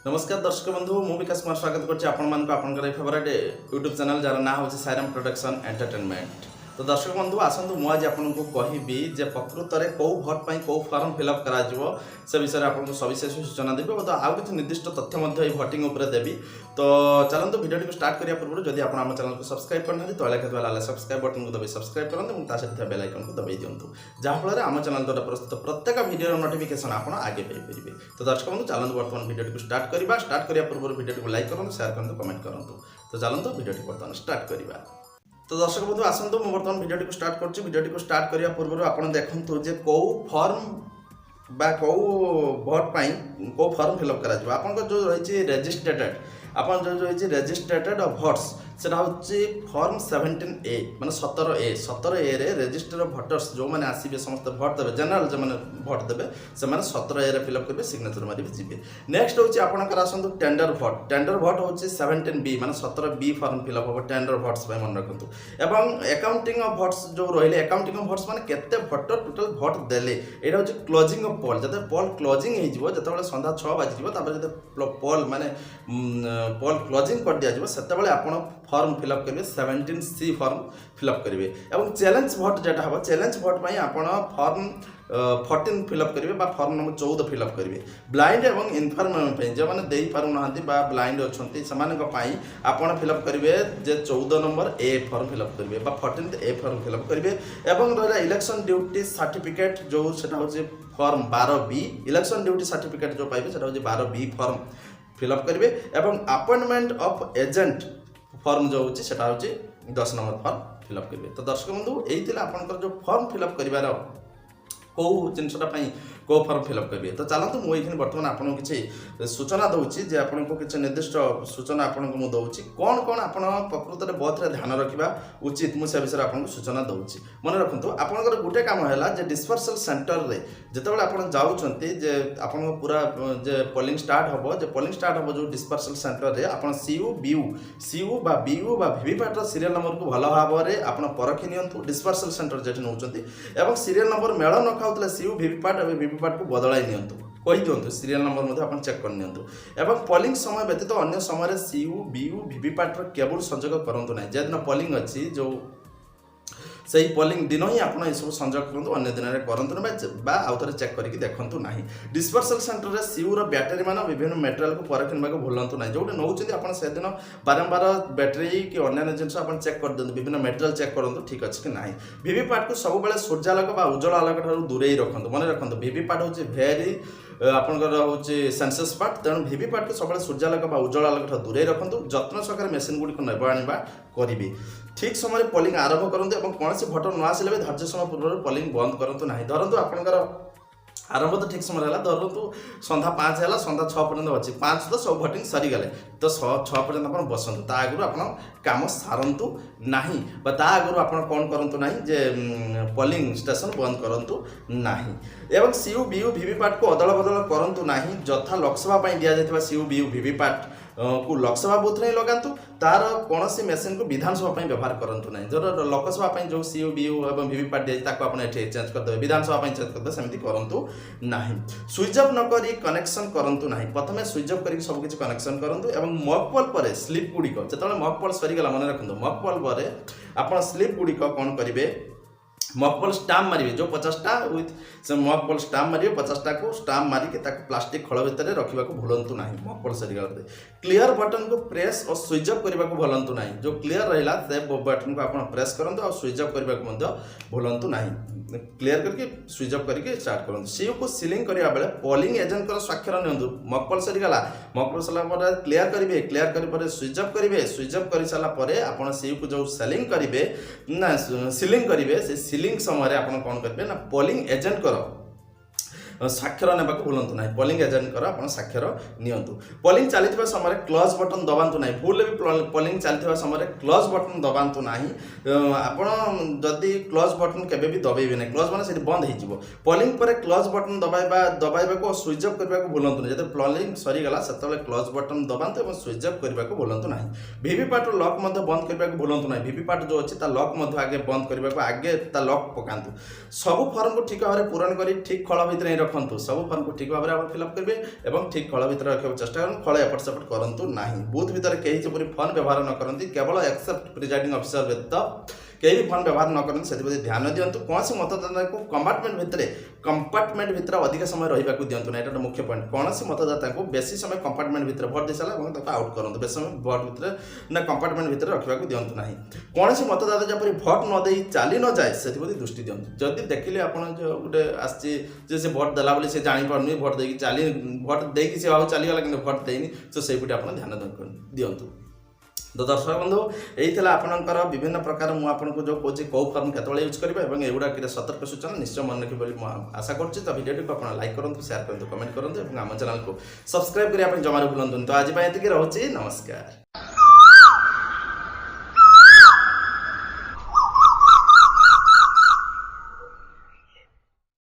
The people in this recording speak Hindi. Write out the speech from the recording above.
नमस्कार दर्शक बंधु मु विकास कुमार स्वागत करछि आपण मान को आपनकर फेवरेट यूट्यूब चैनल जार ना होछि सायरम प्रोडक्शन एंटरटेनमेंट। तो दर्शक बंधु आसंतु मु आज आपन को कहबी जे प्रकृत रे को भोट पई को फॉर्म फिलअप करा जिवो से विषय रे आपन को सविशेष सूचना देबो तो आउ किछ निर्दिष्ट तथ्य मध्ये ए भोटिंग ऊपर देबी। तो चलंतु वीडियो को स्टार्ट करिया पूर्व जदि आपन हम चैनल को सब्सक्राइब करना तो लेखा वाला लाल सब्सक्राइब बटन को दबाई सब्सक्राइब करंतु ता सहित बेल आइकन को दबाई दियंतु जहा फल रे हम चैनल द्वारा प्रस्तुत प्रत्येक वीडियो नोटिफिकेशन आपन आगे पाई परिबे। तो दर्शक बंधु चलंतु वर्तमान वीडियो को स्टार्ट करिया पूर्व वीडियो को लाइक करंतु शेयर करंतु कमेंट करंतु। तो चलंतु वीडियो को वर्तमान स्टार्ट करिबा। तो दर्शक बंधु आसंतु मु वर्तमान वीडियो को स्टार्ट करछि। वीडियो को स्टार्ट करिया पूर्व आपण देखंतु जे को फॉर्म बा को भोट पाई को फॉर्म फिलअप करा जिवो आपन को जो रहिछि रजिस्ट्रेटेड आपन जो रहिछि रजिस्ट्रेटेड ऑफ वोट्स सेटा होछि फॉर्म 17A माने 17A रे रजिस्टर ऑफ वोटर्स जो माने आसीबे समस्त भोट देबे जनरल जो माने भोट देबे से माने 17A रे फिलअप करबे सिग्नेचर मारि जिबे। नेक्स्ट होछि आपनकर आसंतु टेंडर भोट होछि 17B माने 17B फॉर्म फिलअप हो टेंडर भोट्स पे मन रखंतु। एवं अकाउंटिंग ऑफ भोट्स जो रहिले अकाउंटिंग ऑफ भोट्स माने केते भोटर टोटल भोट देले एटा होछि क्लोजिंग ऑफ पोल जते पोल क्लोजिंग हे जिवो जते बेले संध्या 6 बाजि जिवो तापर जते पोल माने पोल क्लोजिंग कर दिया जिवो सेते बेले आपण फॉर्म फिलअप करेंगे 17C फॉर्म फिलअप करेंगे। एवं चैलेंज भोट जेटा हम चैलेंज भोट में आपण फॉर्म 14 फिलअप करेंगे बा फॉर्म नंबर 14 फिलअप करेंगे। ब्लाइंड एवं इनफॉर्म जो मैंने दे पारु नाहंती बा ब्लाइंड अछंती समान को पाई आपण फिलअप करेंगे जे 14 नंबर A फॉर्म फिलअप करेंगे बा 14th A फॉर्म फिलअप करेंगे। एवं रहला इलेक्शन ड्यूटी सर्टिफिकेट जो सेटा होचे form 12B election duty certificate जो पाइबे सेटा होचे 12B फॉर्म फिलअप करेंगे। एवं अपॉइंटमेंट ऑफ एजेंट फॉर्म जो होची सेटा होची 10 नंबर फॉर्म फिलअप करेंगे। तो दर्शक बंधु एही थिला आपनकर जो फॉर्म फिलअप करिवार को जिनसटा पई को फॉर्म फिलअप करेंगे। तो चलतु मु एखिन वर्तमान आपन किछि सूचना दउची जे आपन को किछि निर्दिष्ट सूचना आपन को मु दउची कोन कोन आपन प्रकृत रे बहुत रे ध्यान रखिबा उचित मु से विषय आपन को सूचना दउची। मन रखंतु आपनकर गुटे काम हैला जे डिस्पर्सल सेंटर रे जेतेबेले आपन जाउचंती जे आपन पूरा जे पोलिंग स्टार्ट हबो जे पोलिंग स्टार्ट हबो जो डिस्पर्सल सेंटर रे आपन सीयू बा बीयू बा वीवीपैट रो सीरियल नंबर को भलो भाबरे आपन परखि नियंतु डिस्पर्सल सेंटर जेठ नउचंती एवं सीरियल नंबर मेळ न खाउतले सीयू वीवीपैट एवं वीवीपैट को बदलाई नियंतु कहि दियंतु सीरियल नंबर मध्ये आपन चेक कर नियंतु। एवं पोलिंग समय व्यतीत अन्य समय रे सीयू बीयू वीवीपैट रो केबल संयोग करंतु नै जेदिन पोलिंग अछि जो सही पोलिंग दिन ही आपन ए सब संयोग करंतु अन्य दिन रे करंतु नै बा आउथरे चेक करिकि देखंतु नाही। डिस्पर्सल सेंटर रे सीयू रो बैटरी मान विभिन्न मटेरियल को परखिनबा को भूलंतु नाही जोटे नउचंती आपन से दिन बारंबार बैटरी कि अन्य जिंस आपन चेक कर दंतु विभिन्न मटेरियल चेक करंतु ठीक अछि कि नाही। वीवीपैट को सब बेले सूर्यालोक बा उज्जवल आलोक ठारू दूरेई रखंतु मन रखंतु वीवीपैट होची भेरी आपनकर होची सेंसस पार्ट तेणु वीवीपैट को सब सूर्यालोक बा उज्जवल आलोक ठारू दूरेई रखंतु जत्न सहकारे मेसिन गुडी को नेबा आनिबा करिबे। ठीक समय पोलिंग आरंभ करंतु एवं कोनसी भोटर न आसिले धार्य समय पूर्व पोलिंग बंद करंतु नाही। धरंतु आपनकर आरंभ तो ठीक समय है धरतु संध्या 5 है संध्या 6 पर्यंत अच्छी 5 तो सब भोटिंग सरी गले तो 6 पर्यंत आप बसतु ता आगु आप काम सारंतु नाही ता आगु आप कौन करंतु नाही जे पोलिंग स्टेशन बंद करंतु नाही। एवं सीयू बीयू वीवीपैट को अदल बदल करंतु नाही जथा लोकसभा पई दिया जायतिबा सीयू बीयू वीवीपैट को लोकसभा बूथ रे लगांतु तार कोनसी मेसिन को विधानसभा पई व्यवहार करंतु नाही जो लोकसभा पई जो सीयू बीयू एवं वीवीपैट दे ताको आपण एठे चेंज कर दे विधानसभा पई चेंज कर दे सेमिति करंतु नाही। स्विच ऑफ न करी कनेक्शन करंतु नाही प्रथमे स्विच ऑफ करी सब किछि कनेक्शन करंतु एवं मॉक पोल परे स्लिप गुडी को जतले मॉक पोल सरी गला मन रखंतु मॉक पोल परे आपण स्लिप गुडी को कोन करिवे मॉक पोल स्टाम्प मारिवे जो 50 टा विथ से मॉक पोल स्टाम्प मारिवे 50 टा को स्टाम्प मारी के ताको प्लास्टिक खळ भितर रखिबा को भूलंतु नाही। मॉक पोल सरी गला क्लियर बटन को प्रेस और स्विच ऑफ करबा को भूलंतु नाही जो क्लियर रहिला से बटन को आपण प्रेस करंतु और स्विच ऑफ करबा को मध्य भूलंतु नाही क्लियर करके स्विच ऑफ करके स्टार्ट करंतु। सीयू को सीलिंग करिया बेले पोलिंग एजेंट कर स्वाक्षर नियंतु मॉक पोल सरी गला मॉक पोल सला पर क्लियर करिवे क्लियर करि पर स्विच ऑफ करिवे स्विच ऑफ करि साला परे आपण सीयू को जो सेलिंग करिवे ना सीलिंग करिवे से सीलिंग समय आपण कोन करिवे ना पोलिंग एजेंट कर साक्षर नेबा को भूलंतु नाही पोलिंग एजेंट कर आपण साक्षर नियंतु। पोलिंग चलीथिबा समय क्लोज बटन दबांतु नाही भूल भी पोलिंग चलीथिबा समय क्लोज बटन दबांतु नाही आपण जदी क्लोज बटन केबे भी दबाइबे नाही क्लोज माने सेठी बंद हे जिवो पोलिंग परे क्लोज बटन दबाइबा को स्विच ऑफ करबा को भूलंतु नाही जते पोलिंग सरी गला सेतबे क्लोज बटन दबांतु एवं स्विच ऑफ करबा को भूलंतु नाही। वीवीपैट लॉक मध्ये बंद करबा को भूलंतु नाही वीवीपैट जो अछि ता लॉक मध्ये आगे बंद करबा को आगे ता लॉक पकांतु सब फॉर्म को ठीक भाबरे पूरण करी ठीक खळ भितर रखु सब फर्म को ठीक भाव में फिलअप करेंगे और ठीक खल भितर रखा चेष्टा करूँ खल एपट सेपट करूँ ना बूथ भितर कहीं जपरी फोन व्यवहार न करती केवल एक्सेप्ट प्रिजाइडिंग ऑफिसर व्यतीत कहीं भी फोन व्यवहार न करते से ध्यान दिंतु कौन से मतदाता को कंपार्टमेंट भितर अधिक समय रहा दिंतु ना यहाँ मुख्य पॉइंट कौन से मतदाता को बेसी समय कंपार्टमेंट भितर भोट दे सारा आउट करूँ बेस समय भोट भितर ना कंपार्टमेंट भितर रखा दिंतु ना कौन से मतदाता जपरी भोट न दे चली न जाए से दृष्टि दिंतु जदि देखिले आप गोटे आसे भोट देला बोली से जापार भोट देकी चली भोट देकी से चलीगला कि भोट देनी तो से आप ध्यान दिंतु। तो दर्शक बंधु यही आपंकर विभिन्न प्रकार मुझे जो कौन कौ फर्म केतवे यूज करेंगे और युवा सतर्क सूचना निश्चय मन रखिए आशा करुँच। तो भिडियो को आप लाइक करूँ शेयर करूँ कमेंट करूँ और आम चैनल को सब्सक्राइब करने जमार भूलु। तो आज ये रोचे नमस्कार।